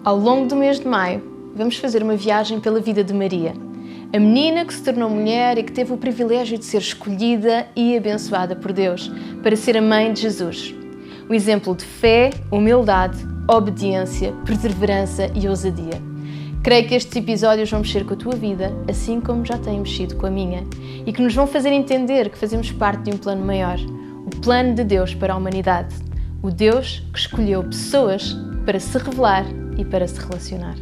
Ao longo do mês de maio, vamos fazer uma viagem pela vida de Maria, a menina que se tornou mulher e que teve o privilégio de ser escolhida e abençoada por Deus para ser a mãe de Jesus. Um exemplo de fé, humildade, obediência, perseverança e ousadia. Creio que estes episódios vão mexer com a tua vida, assim como já têm mexido com a minha, e que nos vão fazer entender que fazemos parte de um plano maior, o plano de Deus para a humanidade, o Deus que escolheu pessoas para se revelar e para se relacionar.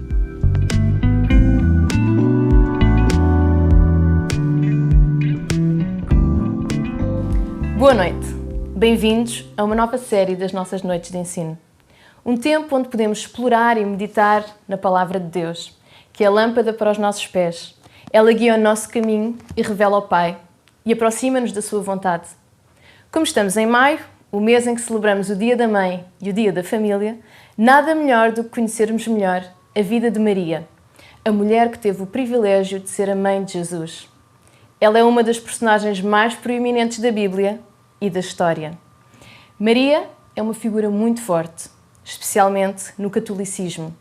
Boa noite! Bem-vindos a uma nova série das nossas noites de ensino. Um tempo onde podemos explorar e meditar na Palavra de Deus, que é a lâmpada para os nossos pés. Ela guia o nosso caminho e revela ao Pai e aproxima-nos da sua vontade. Como estamos em maio, o mês em que celebramos o Dia da Mãe e o Dia da Família, nada melhor do que conhecermos melhor a vida de Maria, a mulher que teve o privilégio de ser a mãe de Jesus. Ela é uma das personagens mais proeminentes da Bíblia e da história. Maria é uma figura muito forte, especialmente no catolicismo.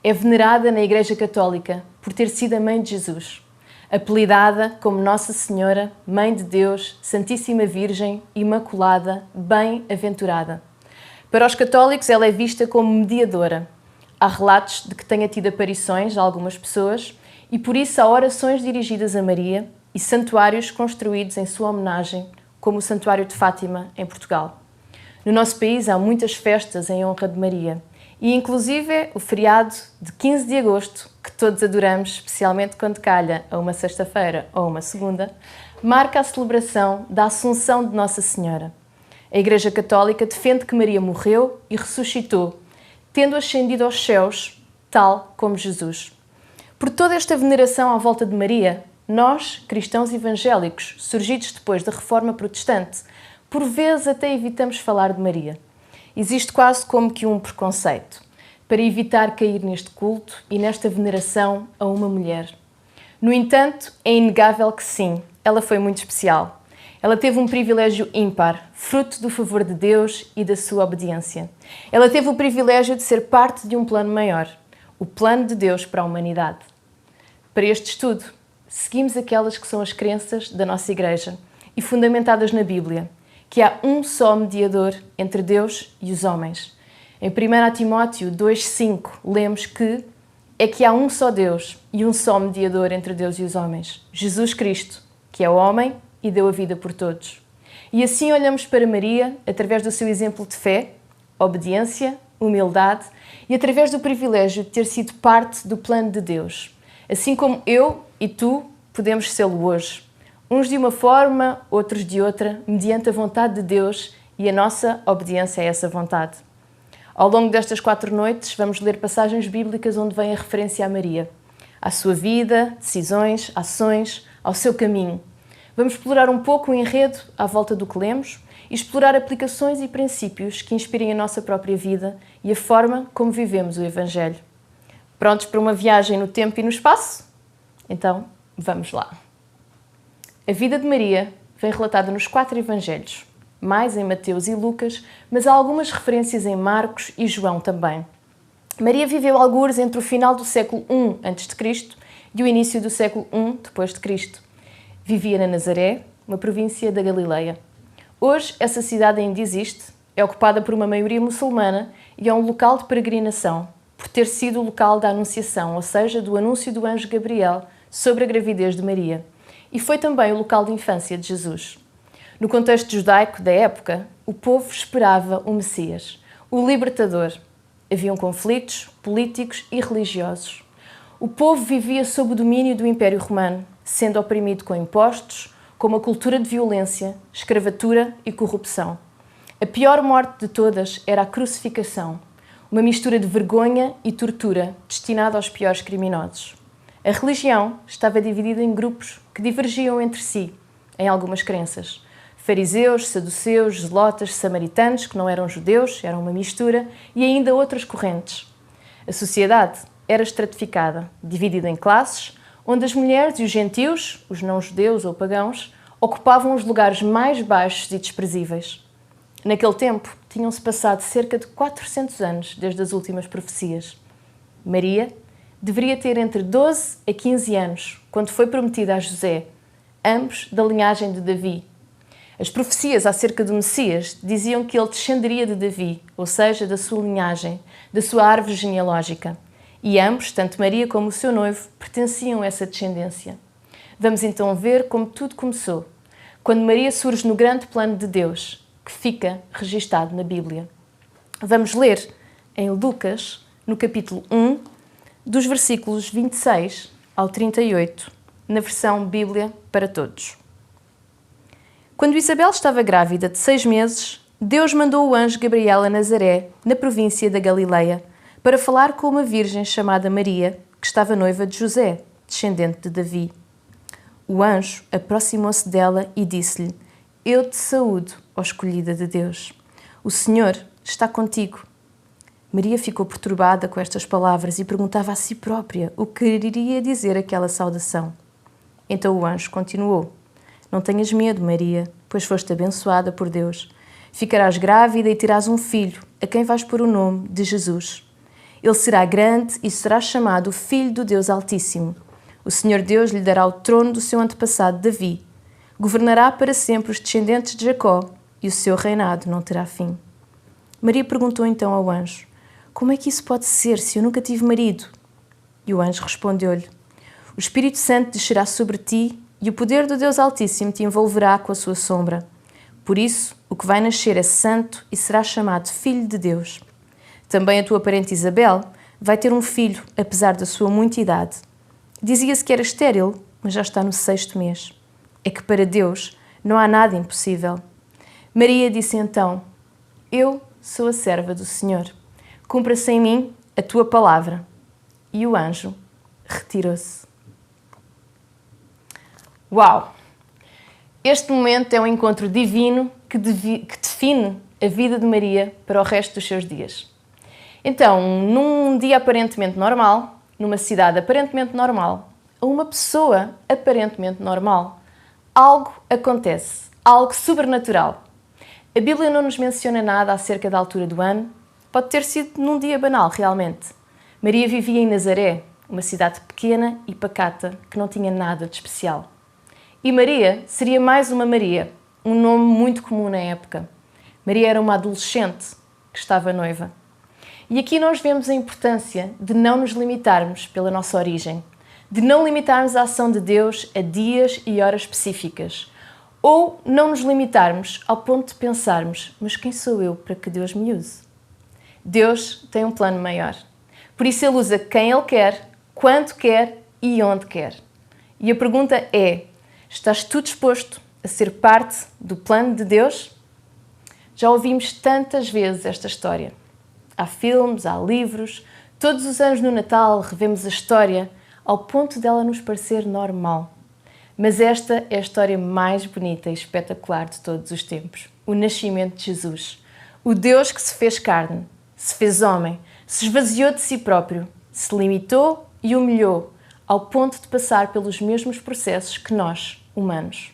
É venerada na Igreja Católica por ter sido a mãe de Jesus, apelidada como Nossa Senhora, Mãe de Deus, Santíssima Virgem, Imaculada, Bem-aventurada. Para os católicos, ela é vista como mediadora. Há relatos de que tenha tido aparições a algumas pessoas e, por isso, há orações dirigidas a Maria e santuários construídos em sua homenagem, como o Santuário de Fátima, em Portugal. No nosso país, há muitas festas em honra de Maria e, inclusive, o feriado de 15 de agosto, que todos adoramos, especialmente quando calha a uma sexta-feira ou uma segunda, marca a celebração da Assunção de Nossa Senhora. A Igreja Católica defende que Maria morreu e ressuscitou, tendo ascendido aos céus, tal como Jesus. Por toda esta veneração à volta de Maria, nós, cristãos evangélicos, surgidos depois da Reforma Protestante, por vezes até evitamos falar de Maria. Existe quase como que um preconceito, para evitar cair neste culto e nesta veneração a uma mulher. No entanto, é inegável que sim, ela foi muito especial. Ela teve um privilégio ímpar, fruto do favor de Deus e da sua obediência. Ela teve o privilégio de ser parte de um plano maior, o plano de Deus para a humanidade. Para este estudo, seguimos aquelas que são as crenças da nossa Igreja e fundamentadas na Bíblia, que há um só mediador entre Deus e os homens. Em 1 Timóteo 2,5 lemos que há um só Deus e um só mediador entre Deus e os homens, Jesus Cristo, que é homem e deu a vida por todos. E assim olhamos para Maria através do seu exemplo de fé, obediência, humildade e através do privilégio de ter sido parte do plano de Deus. Assim como eu e tu podemos sê-lo hoje. Uns de uma forma, outros de outra, mediante a vontade de Deus e a nossa obediência a essa vontade. Ao longo destas 4 noites, vamos ler passagens bíblicas onde vem a referência a Maria, à sua vida, decisões, ações, ao seu caminho. Vamos explorar um pouco o enredo à volta do que lemos e explorar aplicações e princípios que inspirem a nossa própria vida e a forma como vivemos o Evangelho. Prontos para uma viagem no tempo e no espaço? Então, vamos lá. A vida de Maria vem relatada nos 4 Evangelhos, mais em Mateus e Lucas, mas há algumas referências em Marcos e João também. Maria viveu algures entre o final do século I a.C. e o início do século I d.C. Vivia na Nazaré, uma província da Galileia. Hoje, essa cidade ainda existe, é ocupada por uma maioria muçulmana e é um local de peregrinação, por ter sido o local da Anunciação, ou seja, do anúncio do anjo Gabriel sobre a gravidez de Maria. E foi também o local de infância de Jesus. No contexto judaico da época, o povo esperava o Messias, o libertador. Haviam conflitos políticos e religiosos. O povo vivia sob o domínio do Império Romano, sendo oprimido com impostos, com uma cultura de violência, escravatura e corrupção. A pior morte de todas era a crucificação, uma mistura de vergonha e tortura destinada aos piores criminosos. A religião estava dividida em grupos que divergiam entre si, em algumas crenças. Fariseus, saduceus, zelotas, samaritanos, que não eram judeus, eram uma mistura, e ainda outras correntes. A sociedade era estratificada, dividida em classes, onde as mulheres e os gentios, os não-judeus ou pagãos, ocupavam os lugares mais baixos e desprezíveis. Naquele tempo, tinham-se passado cerca de 400 anos desde as últimas profecias. Maria, deveria ter entre 12 a 15 anos, quando foi prometida a José, ambos da linhagem de Davi. As profecias acerca do Messias diziam que ele descenderia de Davi, ou seja, da sua linhagem, da sua árvore genealógica. E ambos, tanto Maria como o seu noivo, pertenciam a essa descendência. Vamos então ver como tudo começou, quando Maria surge no grande plano de Deus, que fica registado na Bíblia. Vamos ler em Lucas, no capítulo 1, dos versículos 26 ao 38, na versão Bíblia para Todos. Quando Isabel estava grávida de 6 meses, Deus mandou o anjo Gabriel a Nazaré, na província da Galileia, para falar com uma virgem chamada Maria, que estava noiva de José, descendente de Davi. O anjo aproximou-se dela e disse-lhe: Eu te saúdo, ó escolhida de Deus. O Senhor está contigo. Maria ficou perturbada com estas palavras e perguntava a si própria o que iria dizer aquela saudação. Então o anjo continuou: Não tenhas medo, Maria, pois foste abençoada por Deus. Ficarás grávida e terás um filho, a quem vais pôr o nome de Jesus. Ele será grande e será chamado Filho do Deus Altíssimo. O Senhor Deus lhe dará o trono do seu antepassado Davi. Governará para sempre os descendentes de Jacó e o seu reinado não terá fim. Maria perguntou então ao anjo: Como é que isso pode ser se eu nunca tive marido? E o anjo respondeu-lhe: O Espírito Santo descerá sobre ti e o poder do Deus Altíssimo te envolverá com a sua sombra. Por isso, o que vai nascer é santo e será chamado Filho de Deus. Também a tua parente Isabel vai ter um filho, apesar da sua muita idade. Dizia-se que era estéril, mas já está no 6º mês. É que para Deus não há nada impossível. Maria disse então: Eu sou a serva do Senhor. Cumpra-se em mim a tua palavra. E o anjo retirou-se. Uau! Este momento é um encontro divino que define a vida de Maria para o resto dos seus dias. Então, num dia aparentemente normal, numa cidade aparentemente normal, a uma pessoa aparentemente normal, algo acontece, algo sobrenatural. A Bíblia não nos menciona nada acerca da altura do ano, pode ter sido num dia banal, realmente. Maria vivia em Nazaré, uma cidade pequena e pacata que não tinha nada de especial. E Maria seria mais uma Maria, um nome muito comum na época. Maria era uma adolescente que estava noiva. E aqui nós vemos a importância de não nos limitarmos pela nossa origem, de não limitarmos a ação de Deus a dias e horas específicas, ou não nos limitarmos ao ponto de pensarmos: mas quem sou eu para que Deus me use? Deus tem um plano maior. Por isso Ele usa quem Ele quer, quando quer e onde quer. E a pergunta é: estás tu disposto a ser parte do plano de Deus? Já ouvimos tantas vezes esta história. Há filmes, há livros, todos os anos no Natal revemos a história ao ponto dela nos parecer normal. Mas esta é a história mais bonita e espetacular de todos os tempos. O nascimento de Jesus. O Deus que se fez carne, se fez homem, se esvaziou de si próprio, se limitou e humilhou, ao ponto de passar pelos mesmos processos que nós, humanos.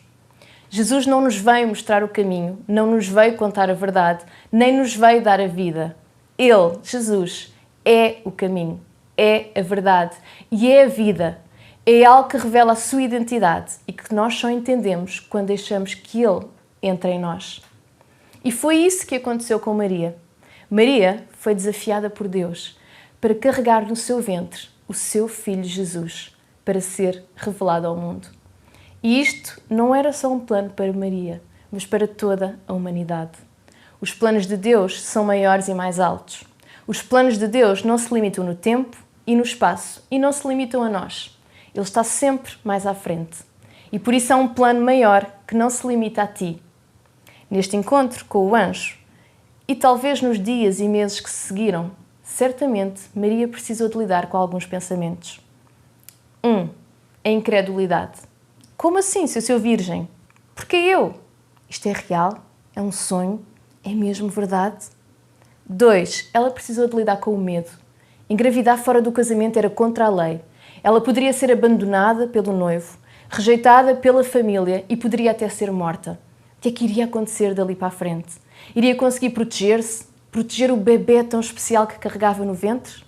Jesus não nos veio mostrar o caminho, não nos veio contar a verdade, nem nos veio dar a vida. Ele, Jesus, é o caminho, é a verdade e é a vida. É algo que revela a sua identidade e que nós só entendemos quando deixamos que Ele entre em nós. E foi isso que aconteceu com Maria. Maria foi desafiada por Deus para carregar no seu ventre o seu filho Jesus, para ser revelado ao mundo. E isto não era só um plano para Maria, mas para toda a humanidade. Os planos de Deus são maiores e mais altos. Os planos de Deus não se limitam no tempo e no espaço e não se limitam a nós. Ele está sempre mais à frente. E por isso há um plano maior que não se limita a ti. Neste encontro com o anjo, e talvez nos dias e meses que se seguiram, certamente Maria precisou de lidar com alguns pensamentos. 1. A incredulidade. Como assim, se eu sou virgem? Porquê eu? Isto é real? É um sonho? É mesmo verdade? 2. Ela precisou de lidar com o medo. Engravidar fora do casamento era contra a lei. Ela poderia ser abandonada pelo noivo, rejeitada pela família e poderia até ser morta. O que é que iria acontecer dali para a frente? Iria conseguir proteger-se? Proteger o bebê tão especial que carregava no ventre?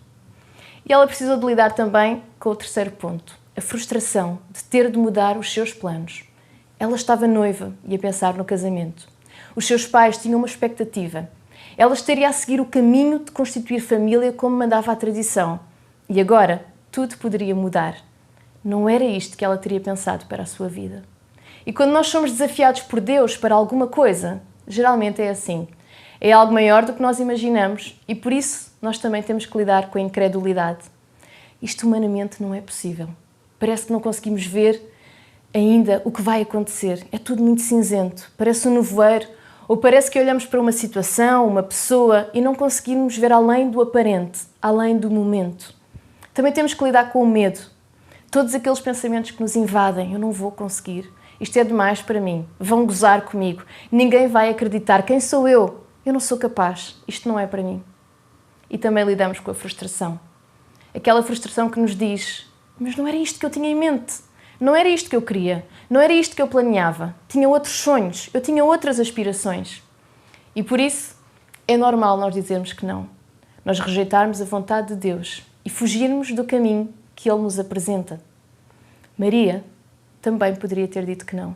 E ela precisou de lidar também com o terceiro ponto, a frustração de ter de mudar os seus planos. Ela estava noiva e a pensar no casamento. Os seus pais tinham uma expectativa. Ela estaria a seguir o caminho de constituir família como mandava a tradição. E agora tudo poderia mudar. Não era isto que ela teria pensado para a sua vida. E quando nós somos desafiados por Deus para alguma coisa, geralmente é assim. É algo maior do que nós imaginamos e por isso nós também temos que lidar com a incredulidade. Isto humanamente não é possível. Parece que não conseguimos ver ainda o que vai acontecer. É tudo muito cinzento, parece um nevoeiro, ou parece que olhamos para uma situação, uma pessoa e não conseguimos ver além do aparente, além do momento. Também temos que lidar com o medo. Todos aqueles pensamentos que nos invadem. Eu não vou conseguir. Isto é demais para mim. Vão gozar comigo. Ninguém vai acreditar. Quem sou eu? Eu não sou capaz. Isto não é para mim. E também lidamos com a frustração. Aquela frustração que nos diz: mas não era isto que eu tinha em mente. Não era isto que eu queria. Não era isto que eu planeava. Tinha outros sonhos. Eu tinha outras aspirações. E por isso é normal nós dizermos que não. Nós rejeitarmos a vontade de Deus e fugirmos do caminho que Ele nos apresenta. Maria também poderia ter dito que não.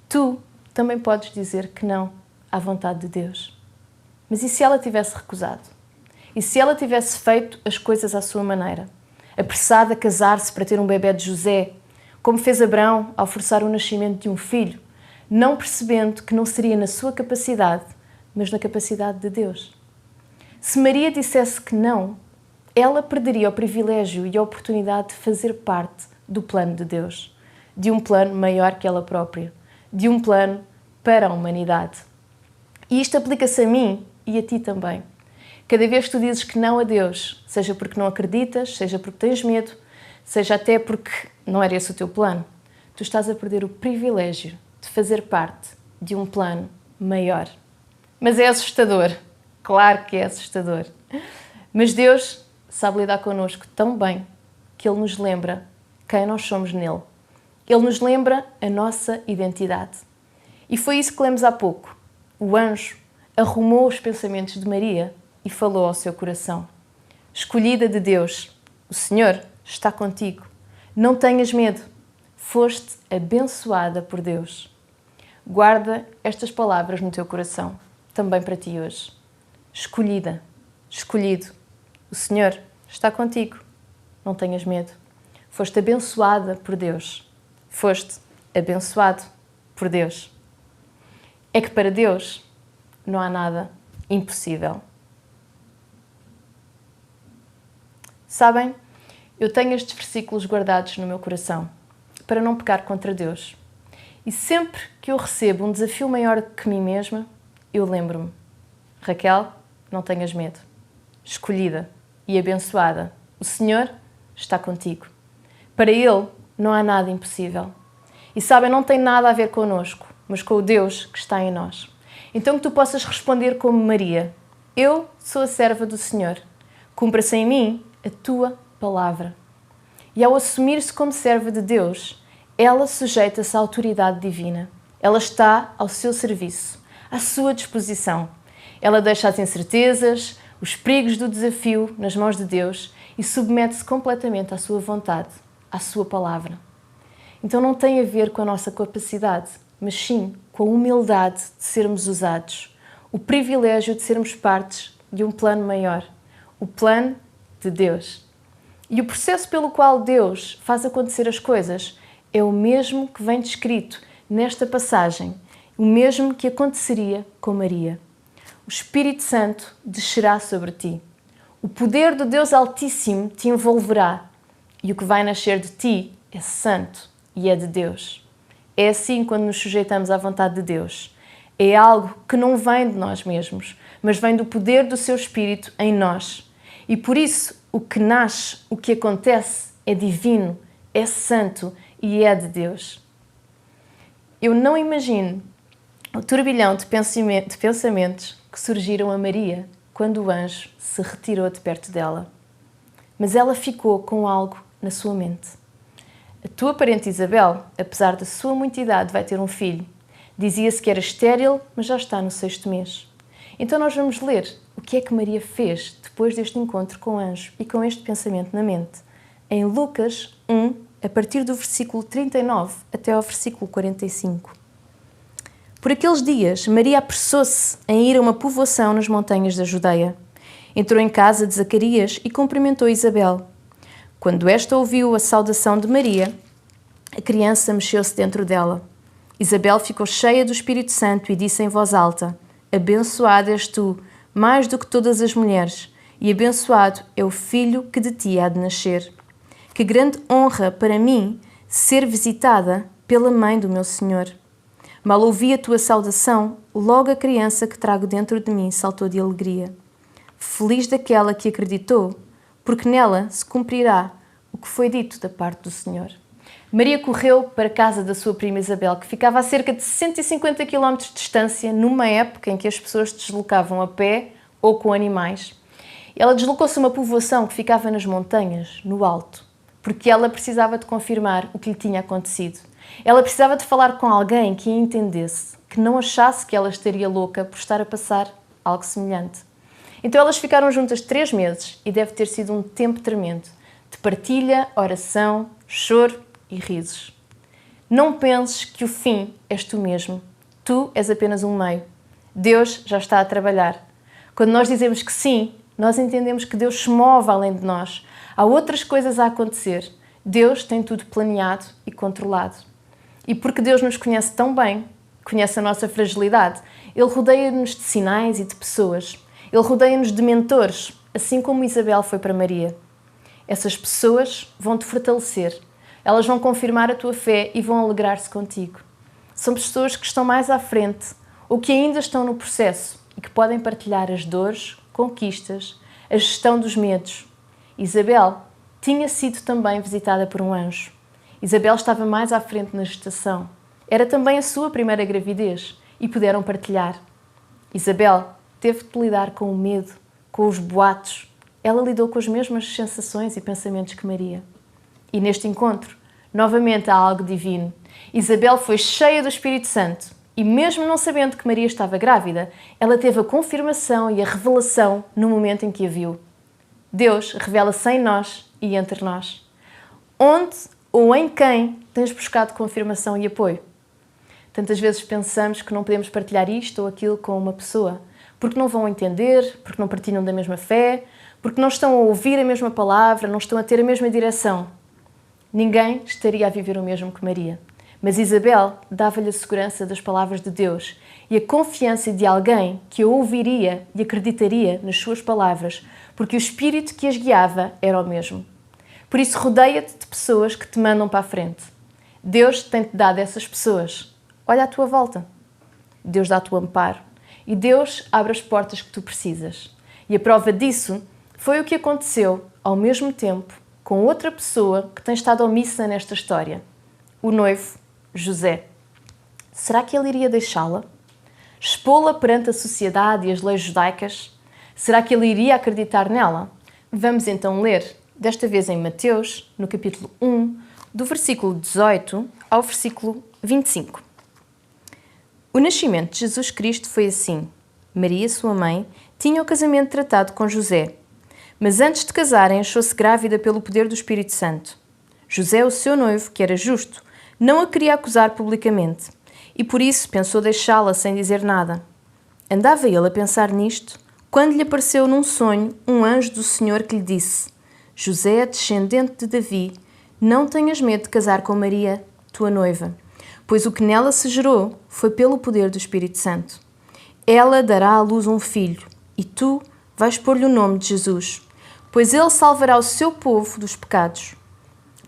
Tu também podes dizer que não à vontade de Deus. Mas e se ela tivesse recusado? E se ela tivesse feito as coisas à sua maneira? Apressada a casar-se para ter um bebé de José, como fez Abraão ao forçar o nascimento de um filho, não percebendo que não seria na sua capacidade, mas na capacidade de Deus. Se Maria dissesse que não, ela perderia o privilégio e a oportunidade de fazer parte do plano de Deus, de um plano maior que ela própria, de um plano para a humanidade. E isto aplica-se a mim e a ti também. Cada vez que tu dizes que não a Deus, seja porque não acreditas, seja porque tens medo, seja até porque não era esse o teu plano, tu estás a perder o privilégio de fazer parte de um plano maior. Mas é assustador. Claro que é assustador. Mas Deus sabe lidar connosco tão bem que Ele nos lembra quem nós somos nele. Ele nos lembra a nossa identidade. E foi isso que lemos há pouco. O anjo arrumou os pensamentos de Maria e falou ao seu coração. Escolhida de Deus, o Senhor está contigo. Não tenhas medo. Foste abençoada por Deus. Guarda estas palavras no teu coração, também para ti hoje. Escolhida, escolhido. O Senhor está contigo. Não tenhas medo. Foste abençoada por Deus. Foste abençoado por Deus. É que para Deus não há nada impossível. Sabem, eu tenho estes versículos guardados no meu coração para não pecar contra Deus. E sempre que eu recebo um desafio maior que mim mesma, eu lembro-me: Raquel, não tenhas medo. Escolhida e abençoada, o Senhor está contigo. Para Ele não há nada impossível. E sabem, não tem nada a ver connosco, mas com o Deus que está em nós. Então que tu possas responder como Maria: eu sou a serva do Senhor. Cumpra-se em mim a tua palavra. E ao assumir-se como serva de Deus, ela sujeita-se à autoridade divina. Ela está ao seu serviço, à sua disposição. Ela deixa as incertezas, os perigos do desafio nas mãos de Deus e submete-se completamente à sua vontade, à sua palavra. Então não tem a ver com a nossa capacidade, mas sim com a humildade de sermos usados, o privilégio de sermos partes de um plano maior, o plano de Deus. E o processo pelo qual Deus faz acontecer as coisas é o mesmo que vem descrito nesta passagem, o mesmo que aconteceria com Maria. O Espírito Santo descerá sobre ti. O poder do Deus Altíssimo te envolverá e o que vai nascer de ti é santo e é de Deus. É assim quando nos sujeitamos à vontade de Deus. É algo que não vem de nós mesmos, mas vem do poder do seu Espírito em nós. E por isso, o que nasce, o que acontece, é divino, é santo e é de Deus. Eu não imagino o turbilhão de pensamentos que surgiram a Maria quando o anjo se retirou de perto dela. Mas ela ficou com algo na sua mente. A tua parente Isabel, apesar da sua muita idade, vai ter um filho. Dizia-se que era estéril, mas já está no 6º mês. Então nós vamos ler o que é que Maria fez depois deste encontro com o anjo e com este pensamento na mente? Em Lucas 1, a partir do versículo 39 até ao versículo 45. Por aqueles dias, Maria apressou-se em ir a uma povoação nas montanhas da Judeia. Entrou em casa de Zacarias e cumprimentou Isabel. Quando esta ouviu a saudação de Maria, a criança mexeu-se dentro dela. Isabel ficou cheia do Espírito Santo e disse em voz alta: Abençoada és tu, mais do que todas as mulheres, e abençoado é o filho que de ti há de nascer. Que grande honra para mim ser visitada pela mãe do meu Senhor. Mal ouvi a tua saudação, logo a criança que trago dentro de mim saltou de alegria. Feliz daquela que acreditou, porque nela se cumprirá o que foi dito da parte do Senhor. Maria correu para a casa da sua prima Isabel, que ficava a cerca de 150 km de distância, numa época em que as pessoas se deslocavam a pé ou com animais. Ela deslocou-se a uma povoação que ficava nas montanhas, no alto, porque ela precisava de confirmar o que lhe tinha acontecido. Ela precisava de falar com alguém que a entendesse, que não achasse que ela estaria louca por estar a passar algo semelhante. Então elas ficaram juntas 3 meses e deve ter sido um tempo tremendo, de partilha, oração, choro e risos. Não penses que o fim és tu mesmo. Tu és apenas um meio. Deus já está a trabalhar. Quando nós dizemos que sim, nós entendemos que Deus se move além de nós. Há outras coisas a acontecer. Deus tem tudo planeado e controlado. E porque Deus nos conhece tão bem, conhece a nossa fragilidade, Ele rodeia-nos de sinais e de pessoas. Ele rodeia-nos de mentores, assim como Isabel foi para Maria. Essas pessoas vão te fortalecer. Elas vão confirmar a tua fé e vão alegrar-se contigo. São pessoas que estão mais à frente ou que ainda estão no processo e que podem partilhar as dores, conquistas, a gestão dos medos. Isabel tinha sido também visitada por um anjo. Isabel estava mais à frente na gestação. Era também a sua primeira gravidez e puderam partilhar. Isabel teve de lidar com o medo, com os boatos. Ela lidou com as mesmas sensações e pensamentos que Maria. E neste encontro, novamente há algo divino. Isabel foi cheia do Espírito Santo e mesmo não sabendo que Maria estava grávida, ela teve a confirmação e a revelação no momento em que a viu. Deus revela-se em nós e entre nós. Onde ou em quem tens buscado confirmação e apoio? Tantas vezes pensamos que não podemos partilhar isto ou aquilo com uma pessoa, porque não vão entender, porque não partilham da mesma fé, porque não estão a ouvir a mesma palavra, não estão a ter a mesma direção. Ninguém estaria a viver o mesmo que Maria. Mas Isabel dava-lhe a segurança das palavras de Deus e a confiança de alguém que a ouviria e acreditaria nas suas palavras, porque o Espírito que as guiava era o mesmo. Por isso, rodeia-te de pessoas que te mandam para a frente. Deus tem-te dado essas pessoas. Olha à tua volta. Deus dá-te o amparo. E Deus abre as portas que tu precisas. E a prova disso foi o que aconteceu, ao mesmo tempo, com outra pessoa que tem estado omissa nesta história. O noivo, José. Será que ele iria deixá-la? Expô-la perante a sociedade e as leis judaicas? Será que ele iria acreditar nela? Vamos então ler, desta vez em Mateus, no capítulo 1, do versículo 18 ao versículo 25. O nascimento de Jesus Cristo foi assim. Maria, sua mãe, tinha o casamento tratado com José, mas antes de casarem achou-se grávida pelo poder do Espírito Santo. José, o seu noivo, que era justo, não a queria acusar publicamente, e por isso pensou deixá-la sem dizer nada. Andava ele a pensar nisto, quando lhe apareceu num sonho um anjo do Senhor que lhe disse: José, descendente de Davi, não tenhas medo de casar com Maria, tua noiva, pois o que nela se gerou foi pelo poder do Espírito Santo. Ela dará à luz um filho, e tu vais pôr-lhe o nome de Jesus, pois ele salvará o seu povo dos pecados.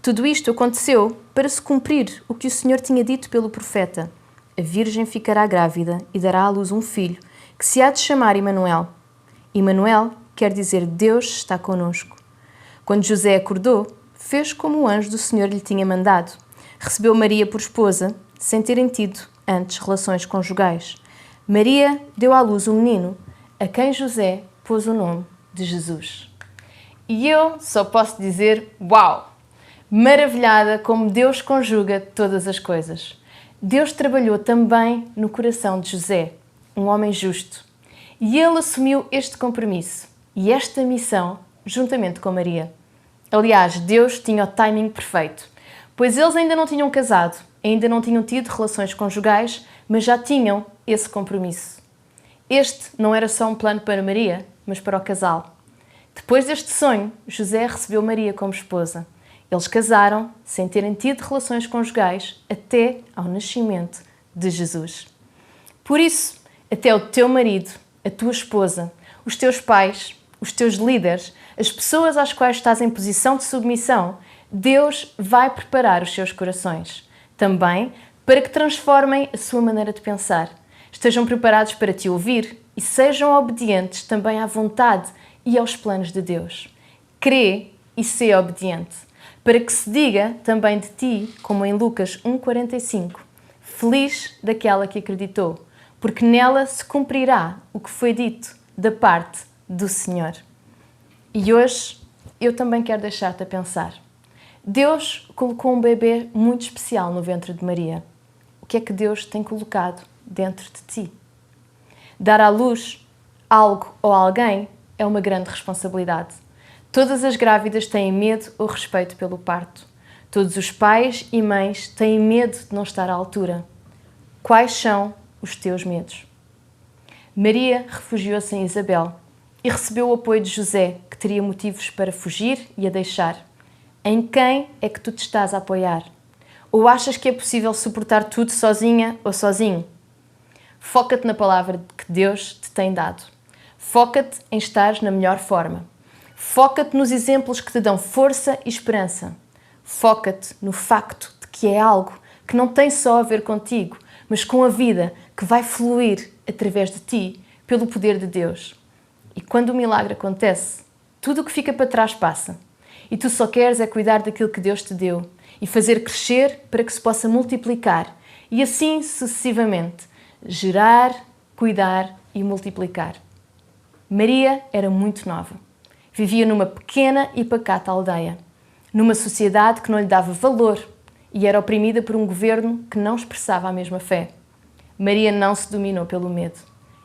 Tudo isto aconteceu para se cumprir o que o Senhor tinha dito pelo profeta: a virgem ficará grávida e dará à luz um filho, que se há de chamar Emanuel. Emanuel quer dizer Deus está conosco. Quando José acordou, fez como o anjo do Senhor lhe tinha mandado. Recebeu Maria por esposa, sem terem tido antes relações conjugais. Maria deu à luz um menino, a quem José pôs o nome de Jesus. E eu só posso dizer, uau! Maravilhada como Deus conjuga todas as coisas. Deus trabalhou também no coração de José, um homem justo. E ele assumiu este compromisso e esta missão juntamente com Maria. Aliás, Deus tinha o timing perfeito, pois eles ainda não tinham casado, ainda não tinham tido relações conjugais, mas já tinham esse compromisso. Este não era só um plano para Maria, mas para o casal. Depois deste sonho, José recebeu Maria como esposa. Eles casaram sem terem tido relações conjugais até ao nascimento de Jesus. Por isso, até o teu marido, a tua esposa, os teus pais, os teus líderes, as pessoas às quais estás em posição de submissão, Deus vai preparar os seus corações. Também para que transformem a sua maneira de pensar. Estejam preparados para te ouvir e sejam obedientes também à vontade e aos planos de Deus. Crê e sê obediente, para que se diga também de ti, como em Lucas 1,45, feliz daquela que acreditou, porque nela se cumprirá o que foi dito da parte do Senhor. E hoje eu também quero deixar-te a pensar. Deus colocou um bebê muito especial no ventre de Maria. O que é que Deus tem colocado dentro de ti? Dar à luz algo ou alguém é uma grande responsabilidade. Todas as grávidas têm medo ou respeito pelo parto. Todos os pais e mães têm medo de não estar à altura. Quais são os teus medos? Maria refugiou-se em Isabel e recebeu o apoio de José, que teria motivos para fugir e a deixar. Em quem é que tu te estás a apoiar? Ou achas que é possível suportar tudo sozinha ou sozinho? Foca-te na palavra que Deus te tem dado. Foca-te em estar na melhor forma. Foca-te nos exemplos que te dão força e esperança. Foca-te no facto de que é algo que não tem só a ver contigo, mas com a vida que vai fluir através de ti, pelo poder de Deus. E quando o milagre acontece, tudo o que fica para trás passa. E tu só queres é cuidar daquilo que Deus te deu e fazer crescer para que se possa multiplicar e assim sucessivamente gerar, cuidar e multiplicar. Maria era muito nova. Vivia numa pequena e pacata aldeia, numa sociedade que não lhe dava valor e era oprimida por um governo que não expressava a mesma fé. Maria não se dominou pelo medo.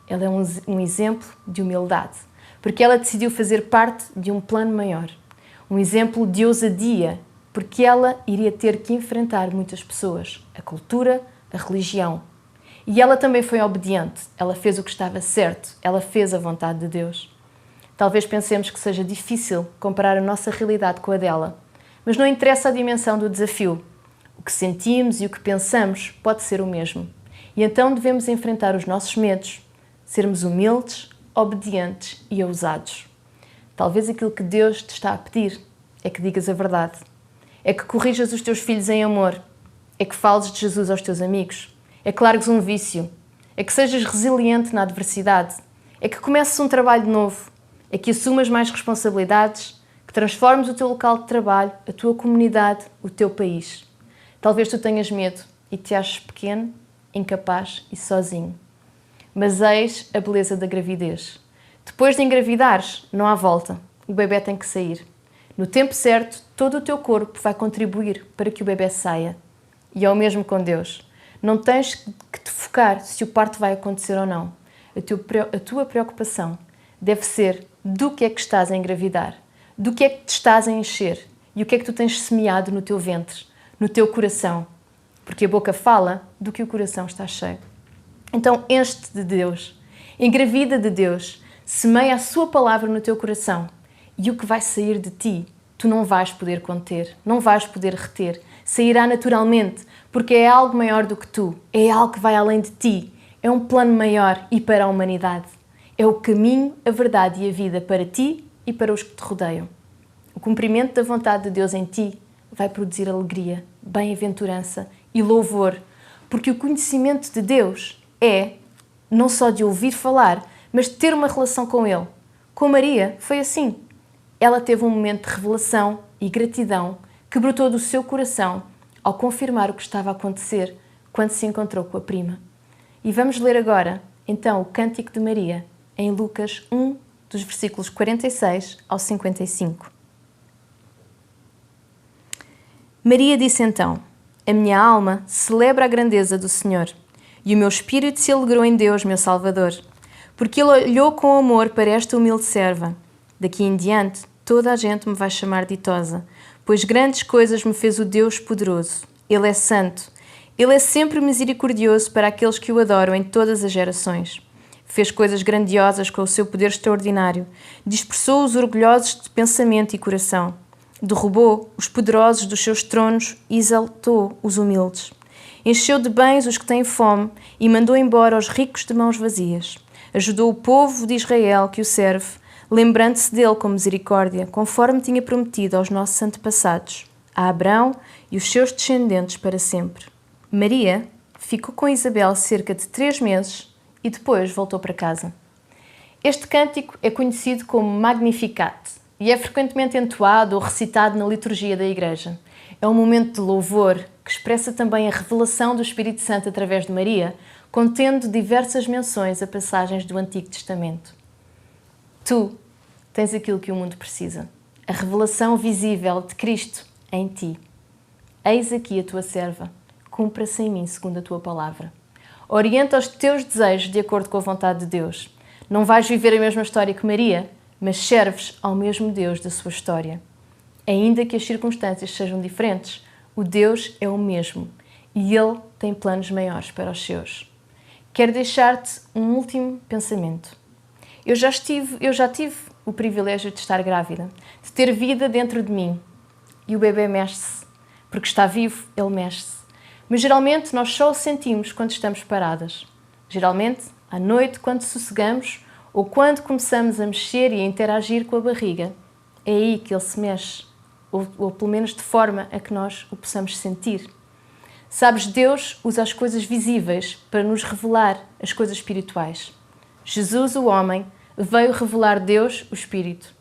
Ela é um exemplo de humildade, porque ela decidiu fazer parte de um plano maior. Um exemplo de ousadia, porque ela iria ter que enfrentar muitas pessoas, a cultura, a religião. E ela também foi obediente, ela fez o que estava certo, ela fez a vontade de Deus. Talvez pensemos que seja difícil comparar a nossa realidade com a dela, mas não interessa a dimensão do desafio. O que sentimos e o que pensamos pode ser o mesmo. E então devemos enfrentar os nossos medos, sermos humildes, obedientes e ousados. Talvez aquilo que Deus te está a pedir é que digas a verdade, é que corrijas os teus filhos em amor, é que fales de Jesus aos teus amigos, é que largues um vício, é que sejas resiliente na adversidade, é que comeces um trabalho novo, é que assumas mais responsabilidades, que transformes o teu local de trabalho, a tua comunidade, o teu país. Talvez tu tenhas medo e te aches pequeno, incapaz e sozinho. Mas eis a beleza da gravidez. Depois de engravidares, não há volta. O bebê tem que sair. No tempo certo, todo o teu corpo vai contribuir para que o bebê saia. E é o mesmo com Deus. Não tens que te focar se o parto vai acontecer ou não. A tua preocupação deve ser do que é que estás a engravidar, do que é que te estás a encher e o que é que tu tens semeado no teu ventre, no teu coração. Porque a boca fala do que o coração está cheio. Então enche-te de Deus, engravida de Deus, semeia a sua palavra no teu coração e o que vai sair de ti, tu não vais poder conter, não vais poder reter, sairá naturalmente, porque é algo maior do que tu, é algo que vai além de ti, é um plano maior e para a humanidade. É o caminho, a verdade e a vida para ti e para os que te rodeiam. O cumprimento da vontade de Deus em ti vai produzir alegria, bem-aventurança e louvor, porque o conhecimento de Deus é não só de ouvir falar, mas de ter uma relação com Ele. Com Maria foi assim. Ela teve um momento de revelação e gratidão que brotou do seu coração ao confirmar o que estava a acontecer quando se encontrou com a prima. E vamos ler agora, então, o Cântico de Maria, em Lucas 1, dos versículos 46 ao 55. Maria disse então: a minha alma celebra a grandeza do Senhor, e o meu espírito se alegrou em Deus, meu Salvador, porque ele olhou com amor para esta humilde serva. Daqui em diante, toda a gente me vai chamar ditosa, pois grandes coisas me fez o Deus poderoso. Ele é santo. Ele é sempre misericordioso para aqueles que o adoram em todas as gerações. Fez coisas grandiosas com o seu poder extraordinário. Dispersou os orgulhosos de pensamento e coração. Derrubou os poderosos dos seus tronos e exaltou os humildes. Encheu de bens os que têm fome e mandou embora os ricos de mãos vazias. Ajudou o povo de Israel que o serve, lembrando-se dele com misericórdia, conforme tinha prometido aos nossos antepassados, a Abraão e os seus descendentes para sempre. Maria ficou com Isabel cerca de 3 meses e depois voltou para casa. Este cântico é conhecido como Magnificat e é frequentemente entoado ou recitado na liturgia da Igreja. É um momento de louvor que expressa também a revelação do Espírito Santo através de Maria, contendo diversas menções a passagens do Antigo Testamento. Tu tens aquilo que o mundo precisa, a revelação visível de Cristo em ti. Eis aqui a tua serva, cumpra-se em mim segundo a tua palavra. Orienta os teus desejos de acordo com a vontade de Deus. Não vais viver a mesma história que Maria, mas serves ao mesmo Deus da sua história. Ainda que as circunstâncias sejam diferentes, o Deus é o mesmo e Ele tem planos maiores para os seus. Quero deixar-te um último pensamento. Eu já tive o privilégio de estar grávida, de ter vida dentro de mim. E o bebê mexe-se. Porque está vivo, ele mexe-se. Mas geralmente nós só o sentimos quando estamos paradas. Geralmente, à noite, quando sossegamos ou quando começamos a mexer e a interagir com a barriga, é aí que ele se mexe. Ou pelo menos de forma a que nós o possamos sentir. Sabes, Deus usa as coisas visíveis para nos revelar as coisas espirituais. Jesus, o homem, veio revelar Deus, o Espírito.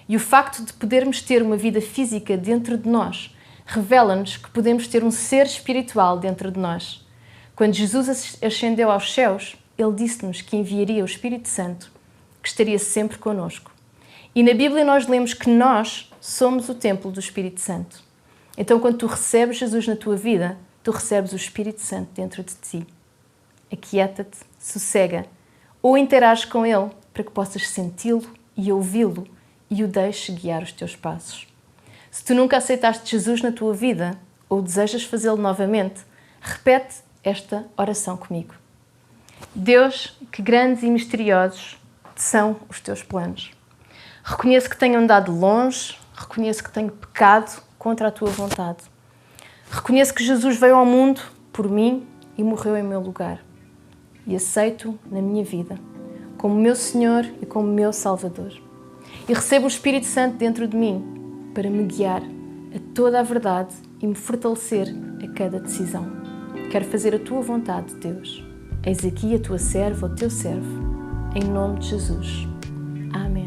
E o facto de podermos ter uma vida física dentro de nós revela-nos que podemos ter um ser espiritual dentro de nós. Quando Jesus ascendeu aos céus, Ele disse-nos que enviaria o Espírito Santo, que estaria sempre connosco. E na Bíblia nós lemos que nós somos o templo do Espírito Santo. Então, quando tu recebes Jesus na tua vida, tu recebes o Espírito Santo dentro de ti. Aquieta-te, sossega, ou interage com Ele para que possas senti-lo e ouvi-lo e o deixes guiar os teus passos. Se tu nunca aceitaste Jesus na tua vida ou desejas fazê-lo novamente, repete esta oração comigo. Deus, que grandes e misteriosos são os teus planos. Reconheço que tenho andado longe, reconheço que tenho pecado contra a tua vontade. Reconheço que Jesus veio ao mundo por mim e morreu em meu lugar. E aceito na minha vida como meu Senhor e como meu Salvador. E recebo o Espírito Santo dentro de mim para me guiar a toda a verdade e me fortalecer a cada decisão. Quero fazer a tua vontade, Deus. Eis aqui a tua serva, o teu servo. Em nome de Jesus. Amém.